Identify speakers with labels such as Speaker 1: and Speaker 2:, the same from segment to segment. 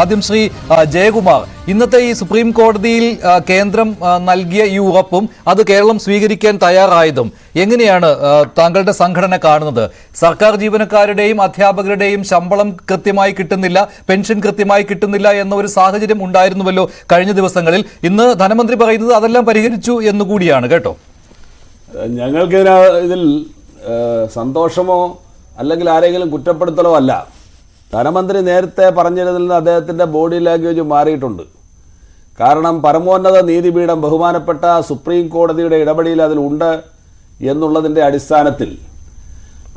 Speaker 1: ആദ്യം ശ്രീ ജയകുമാർ, ഇന്നത്തെ ഈ സുപ്രീം കോടതിയിൽ കേന്ദ്രം നൽകിയ ഈ ഉറപ്പും അത് കേരളം സ്വീകരിക്കാൻ തയ്യാറായതും എങ്ങനെയാണ് താങ്കളുടെ സംഘടന കാണുന്നത്? സർക്കാർ ജീവനക്കാരുടെയും അധ്യാപകരുടെയും ശമ്പളം കൃത്യമായി കിട്ടുന്നില്ല, പെൻഷൻ കൃത്യമായി കിട്ടുന്നില്ല എന്ന ഒരു സാഹചര്യം ഉണ്ടായിരുന്നുവല്ലോ കഴിഞ്ഞ ദിവസങ്ങളിൽ. ഇന്ന് ധനമന്ത്രി പറയുന്നത് അതെല്ലാം പരിഹരിച്ചു എന്നുകൂടിയാണ് കേട്ടോ.
Speaker 2: ഞങ്ങൾക്ക് ഇതിൽ സന്തോഷമോ അല്ലെങ്കിൽ ആരെങ്കിലും കുറ്റപ്പെടുത്തലോ അല്ല. ധനമന്ത്രി നേരത്തെ പറഞ്ഞതിൽ നിന്ന് അദ്ദേഹത്തിൻ്റെ ബോഡി ലാംഗ്വേജ് മാറിയിട്ടുണ്ട്. കാരണം പരമോന്നത നീതിപീഠം ബഹുമാനപ്പെട്ട സുപ്രീം കോടതിയുടെ ഇടപെടൽ അതിലുണ്ട് എന്നുള്ളതിൻ്റെ അടിസ്ഥാനത്തിൽ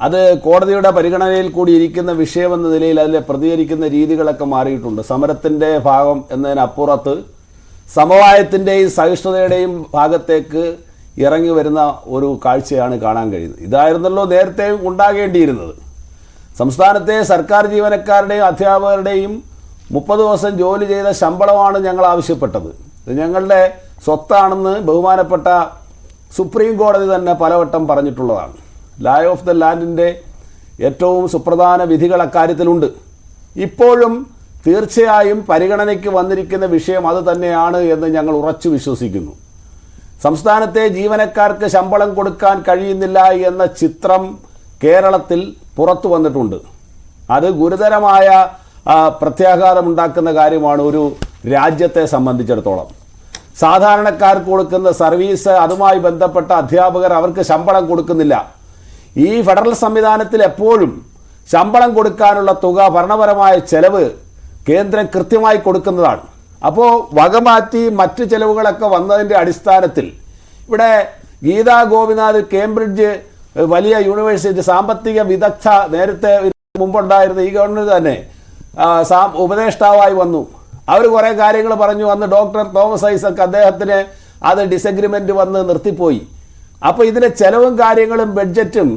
Speaker 2: അത് കോടതിയുടെ പരിഗണനയിൽ കൂടി ഇരിക്കുന്ന വിഷയമെന്ന നിലയിൽ അതിൽ പ്രതികരിക്കുന്ന രീതികളൊക്കെ മാറിയിട്ടുണ്ട്. സമരത്തിൻ്റെ ഭാഗം എന്നതിനപ്പുറത്ത് സമവായത്തിൻ്റെയും സഹിഷ്ണുതയുടെയും ഭാഗത്തേക്ക് ഇറങ്ങി വരുന്ന ഒരു കാഴ്ചയാണ് കാണാൻ കഴിയുന്നത്. ഇതായിരുന്നല്ലോ നേരത്തെ ഉണ്ടാകേണ്ടിയിരുന്നത്. സംസ്ഥാനത്തെ സർക്കാർ ജീവനക്കാരുടെയും അധ്യാപകരുടെയും 30 ദിവസം ജോലി ചെയ്ത ശമ്പളമാണ് ഞങ്ങൾ ആവശ്യപ്പെട്ടത്. ഇത് ഞങ്ങളുടെ സ്വത്താണെന്ന് ബഹുമാനപ്പെട്ട സുപ്രീം കോടതി തന്നെ പലവട്ടം പറഞ്ഞിട്ടുള്ളതാണ്. ലാ ഓഫ് ദ ലാൻഡിൻ്റെ ഏറ്റവും സുപ്രധാന വിധികൾ അക്കാര്യത്തിലുണ്ട്. ഇപ്പോഴും തീർച്ചയായും പരിഗണനയ്ക്ക് വന്നിരിക്കുന്ന വിഷയം അത് തന്നെയാണ് എന്ന് ഞങ്ങൾ ഉറച്ചു വിശ്വസിക്കുന്നു. സംസ്ഥാനത്തെ ജീവനക്കാർക്ക് ശമ്പളം കൊടുക്കാൻ കഴിയുന്നില്ല എന്ന ചിത്രം കേരളത്തിൽ പുറത്തു വന്നിട്ടുണ്ട്. അത് ഗുരുതരമായ പ്രത്യാഘാതമുണ്ടാക്കുന്ന കാര്യമാണ് ഒരു രാജ്യത്തെ സംബന്ധിച്ചിടത്തോളം. സാധാരണക്കാർക്ക് കൊടുക്കുന്ന സർവീസ്, അതുമായി ബന്ധപ്പെട്ട അധ്യാപകർ അവർക്ക് ശമ്പളം കൊടുക്കുന്നില്ല. ഈ ഫെഡറൽ സംവിധാനത്തിൽ എപ്പോഴും ശമ്പളം കൊടുക്കാനുള്ള തുക, ഭരണപരമായ ചെലവ് കേന്ദ്രം കൃത്യമായി കൊടുക്കുന്നതാണ്. അപ്പോൾ വകമാറ്റി മറ്റ് ചെലവുകളൊക്കെ വന്നതിൻ്റെ അടിസ്ഥാനത്തിൽ ഇവിടെ ഗീതാ ഗോപിനാഥ് കേംബ്രിഡ്ജ് വലിയ യൂണിവേഴ്സിറ്റി സാമ്പത്തിക വിദഗ്ധ നേരത്തെ മുമ്പുണ്ടായിരുന്ന ഈ ഗവൺമെൻറ് തന്നെ ഉപദേഷ്ടാവായി വന്നു. അവർ കുറേ കാര്യങ്ങൾ പറഞ്ഞു. അന്ന് ഡോക്ടർ തോമസ് ഐസക് അദ്ദേഹത്തിന് അത് ഡിസഗ്രിമെൻ്റ് വന്ന് നിർത്തിപ്പോയി. അപ്പോൾ ഇതിലെ ചെലവും കാര്യങ്ങളും ബഡ്ജറ്റും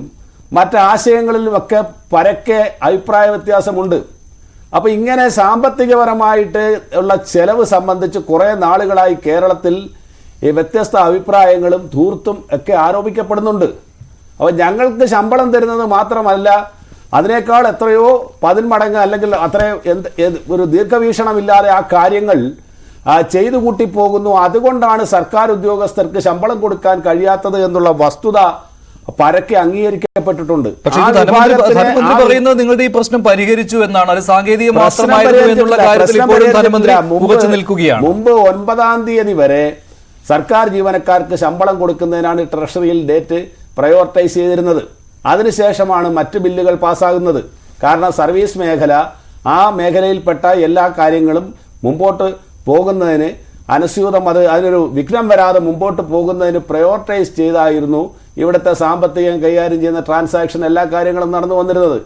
Speaker 2: മറ്റാശയങ്ങളിലുമൊക്കെ പരക്കെ അഭിപ്രായ വ്യത്യാസമുണ്ട്. അപ്പോൾ ഇങ്ങനെ സാമ്പത്തികപരമായിട്ട് ഉള്ള ചെലവ് സംബന്ധിച്ച് കുറേ നാളുകളായി കേരളത്തിൽ ഈ വ്യത്യസ്ത അഭിപ്രായങ്ങളും ധൂർത്തും ഒക്കെ ആരോപിക്കപ്പെടുന്നുണ്ട്. അപ്പോൾ ഞങ്ങൾക്ക് ശമ്പളം തരുന്നത് മാത്രമല്ല, അതിനേക്കാൾ എത്രയോ 10 മടങ്ങ് അല്ലെങ്കിൽ അത്രയോ ഒരു ദീർഘവീക്ഷണമില്ലാതെ ആ കാര്യങ്ങൾ ചെയ്തു കൂട്ടിപ്പോകുന്നു. അതുകൊണ്ടാണ് സർക്കാർ ഉദ്യോഗസ്ഥർക്ക് ശമ്പളം കൊടുക്കാൻ കഴിയാത്തത് എന്നുള്ള വസ്തുത പരക്കെ അംഗീകരിക്കപ്പെട്ടിട്ടുണ്ട്.
Speaker 1: ധനമന്ത്രി പറയുന്നത് നിങ്ങളുടെ ഈ പ്രശ്നം പരിഹരിച്ചു എന്നാണ്. അത് സാങ്കേതിക മാത്രമായിരുന്നു എന്നുള്ള കാര്യത്തിൽ ഇപ്പോഴും ധനമന്ത്രി ഉറച്ചു നിൽക്കുകയാണ്.
Speaker 2: മുമ്പ് 9-ാം തീയതി വരെ സർക്കാർ ജീവനക്കാർക്ക് ശമ്പളം കൊടുക്കുന്നതിനാണ് ട്രഷറിയിൽ ഡേറ്റ് പ്രയോറിറ്റൈസ് ചെയ്തിരുന്നത്. അതിനുശേഷമാണ് മറ്റ് ബില്ലുകൾ പാസ്സാകുന്നത്. കാരണം സർവീസ് മേഖല, ആ മേഖലയിൽപ്പെട്ട എല്ലാ കാര്യങ്ങളും മുമ്പോട്ട് പോകുന്നതിന് അനുസ്യൂതം, അതിനൊരു വിഘ്നം വരാതെ മുമ്പോട്ട് പോകുന്നതിന് പ്രയോറിറ്റൈസ് ചെയ്തായിരുന്നു ഇവിടുത്തെ സാമ്പത്തികം കൈകാര്യം ചെയ്യുന്ന ട്രാൻസാക്ഷൻ എല്ലാ കാര്യങ്ങളും നടന്നു വന്നിരുന്നത്.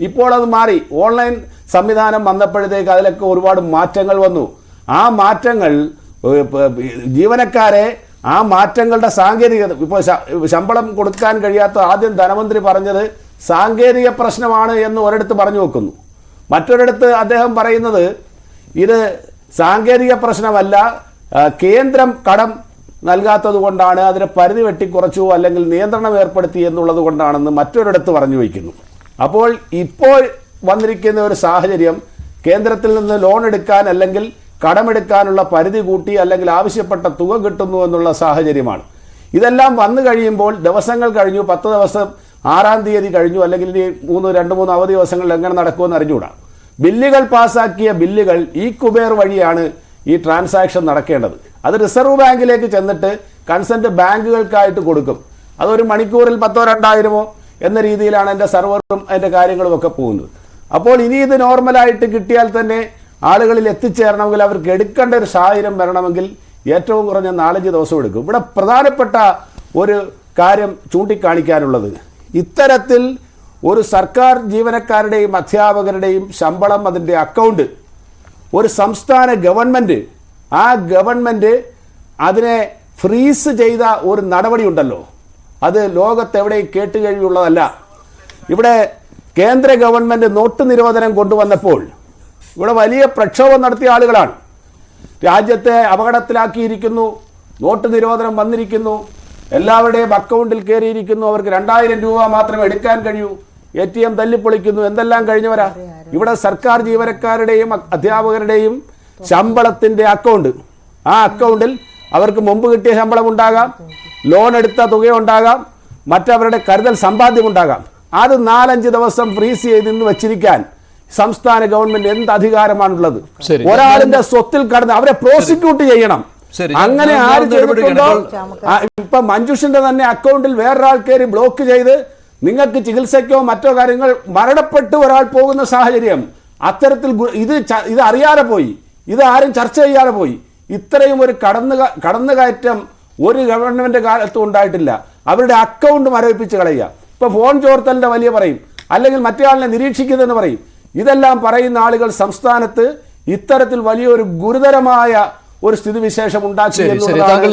Speaker 2: ഇപ്പോൾ അത് മാറി. ഓൺലൈൻ സംവിധാനം വന്നപ്പോഴത്തേക്ക് അതിലൊക്കെ ഒരുപാട് മാറ്റങ്ങൾ വന്നു. ആ മാറ്റങ്ങൾ ജീവനക്കാരെ ആ മാറ്റങ്ങളുടെ സാങ്കേതികത, ഇപ്പോൾ ശമ്പളം കൊടുക്കാൻ കഴിയാത്ത ആദ്യം ധനമന്ത്രി പറഞ്ഞത് സാങ്കേതിക പ്രശ്നമാണ് എന്ന് ഒരിടത്ത് പറഞ്ഞു വെക്കുന്നു. മറ്റൊരിടത്ത് അദ്ദേഹം പറയുന്നത് ഇത് സാങ്കേതിക പ്രശ്നമല്ല, കേന്ദ്രം കടം നൽകാത്തത് കൊണ്ടാണ്, അതിന് പരിധി വെട്ടിക്കുറച്ചു അല്ലെങ്കിൽ നിയന്ത്രണം ഏർപ്പെടുത്തി എന്നുള്ളത് കൊണ്ടാണെന്ന് മറ്റൊരിടത്ത് പറഞ്ഞു വയ്ക്കുന്നു. അപ്പോൾ ഇപ്പോൾ വന്നിരിക്കുന്ന ഒരു സാഹചര്യം കേന്ദ്രത്തിൽ നിന്ന് ലോൺ എടുക്കാൻ അല്ലെങ്കിൽ കടമെടുക്കാനുള്ള പരിധി കൂട്ടി അല്ലെങ്കിൽ ആവശ്യപ്പെട്ട തുക കിട്ടുന്നു എന്നുള്ള സാഹചര്യമാണ്. ഇതെല്ലാം വന്നു കഴിയുമ്പോൾ ദിവസങ്ങൾ കഴിഞ്ഞു, 10 ദിവസം, 6-ാം തീയതി കഴിഞ്ഞു, അല്ലെങ്കിൽ ഇനി 2-3 അവധി ദിവസങ്ങളിൽ എങ്ങനെ നടക്കുമെന്ന് അറിഞ്ഞുകൂടാ. ബില്ലുകൾ പാസ്സാക്കിയ ബില്ലുകൾ ഈ കുബേർ വഴിയാണ് ഈ ട്രാൻസാക്ഷൻ നടക്കേണ്ടത്. അത് റിസർവ് ബാങ്കിലേക്ക് ചെന്നിട്ട് കൺസെൻറ്റ് ബാങ്കുകൾക്കായിട്ട് കൊടുക്കും. അതൊരു മണിക്കൂറിൽ 1000-2000 എന്ന രീതിയിലാണ് എൻ്റെ സെർവറും അതിൻ്റെ കാര്യങ്ങളും ഒക്കെ പോകുന്നത്. അപ്പോൾ ഇനി ഇത് നോർമലായിട്ട് കിട്ടിയാൽ തന്നെ ആളുകളിൽ എത്തിച്ചേരണമെങ്കിൽ അവർക്ക് എടുക്കേണ്ട ഒരു സാഹചര്യം വരണമെങ്കിൽ ഏറ്റവും കുറഞ്ഞ 4-5 ദിവസം എടുക്കും. ഇവിടെ പ്രധാനപ്പെട്ട ഒരു കാര്യം ചൂണ്ടിക്കാണിക്കാനുള്ളത്, ഇത്തരത്തിൽ ഒരു സർക്കാർ ജീവനക്കാരുടെയും അധ്യാപകരുടെയും ശമ്പളം, അതിൻ്റെ അക്കൗണ്ട് ഒരു സംസ്ഥാന ഗവൺമെൻറ്, ആ ഗവൺമെൻറ് അതിനെ ഫ്രീസ് ചെയ്ത ഒരു നടപടി ഉണ്ടല്ലോ, അത് ലോകത്തെവിടെയും കേട്ടുകഴിവുള്ളതല്ല. ഇവിടെ കേന്ദ്ര ഗവൺമെൻറ് നോട്ട് നിരോധനം കൊണ്ടുവന്നപ്പോൾ ഇവിടെ വലിയ പ്രക്ഷോഭം നടത്തിയ ആളുകളാണ്. രാജ്യത്തെ അപകടത്തിലാക്കിയിരിക്കുന്നു, നോട്ട് നിരോധനം വന്നിരിക്കുന്നു, എല്ലാവരുടെയും അക്കൗണ്ടിൽ കയറിയിരിക്കുന്നു, അവർക്ക് 2000 രൂപ മാത്രമേ എടുക്കാൻ കഴിയൂ ATM തല്ലിപ്പൊളിക്കുന്നു, എന്തെല്ലാം കഴിഞ്ഞവരാ. ഇവിടെ സർക്കാർ ജീവനക്കാരുടെയും അധ്യാപകരുടെയും ശമ്പളത്തിന്റെ അക്കൗണ്ട്, ആ അക്കൗണ്ടിൽ അവർക്ക് മുമ്പ് കിട്ടിയ ശമ്പളം ഉണ്ടാകാം, ലോൺ എടുത്ത തുകയുണ്ടാകാം, മറ്റവരുടെ കരുതൽ സമ്പാദ്യം ഉണ്ടാകാം. അത് 4-5 ദിവസം ഫ്രീസ് ചെയ്ത് നിന്ന് വെച്ചിരിക്കാൻ സംസ്ഥാന ഗവൺമെന്റ് എന്ത് അധികാരമാണുള്ളത്? ഒരാളിന്റെ സ്വത്തിൽ കടന്ന് അവരെ പ്രോസിക്യൂട്ട് ചെയ്യണം. അങ്ങനെ ആര് ചെയ്തിട്ടുണ്ടോ? ഇപ്പൊ മഞ്ജുഷിന്റെ തന്നെ അക്കൗണ്ടിൽ വേറൊരാൾ കയറി ബ്ലോക്ക് ചെയ്ത് നിങ്ങൾക്ക് ചികിത്സയ്ക്കോ മറ്റോ കാര്യങ്ങൾ മരണപ്പെട്ട് ഒരാൾ പോകുന്ന സാഹചര്യം, അത്തരത്തിൽ ഇത് അറിയാതെ പോയി, ഇത് ആരും ചർച്ച ചെയ്യാതെ പോയി. ഇത്രയും ഒരു കടന്നുകയറ്റം ഒരു ഗവൺമെന്റ് കാലത്തും ഉണ്ടായിട്ടില്ല. അവരുടെ അക്കൗണ്ട് മരവിപ്പിച്ച് കളയുക. ഇപ്പൊ ഫോൺ ചോർത്തലിന്റെ വലിയ പറയും, അല്ലെങ്കിൽ മറ്റേ നിരീക്ഷിക്കുന്നതെന്ന് പറയും. ഇതെല്ലാം പറയുന്ന ആളുകൾ സംസ്ഥാനത്ത് ഇത്തരത്തിൽ വലിയൊരു ഗുരുതരമായ ഒരു സ്ഥിതിവിശേഷം ഉണ്ടാക്കി എന്നുള്ളതാണ്.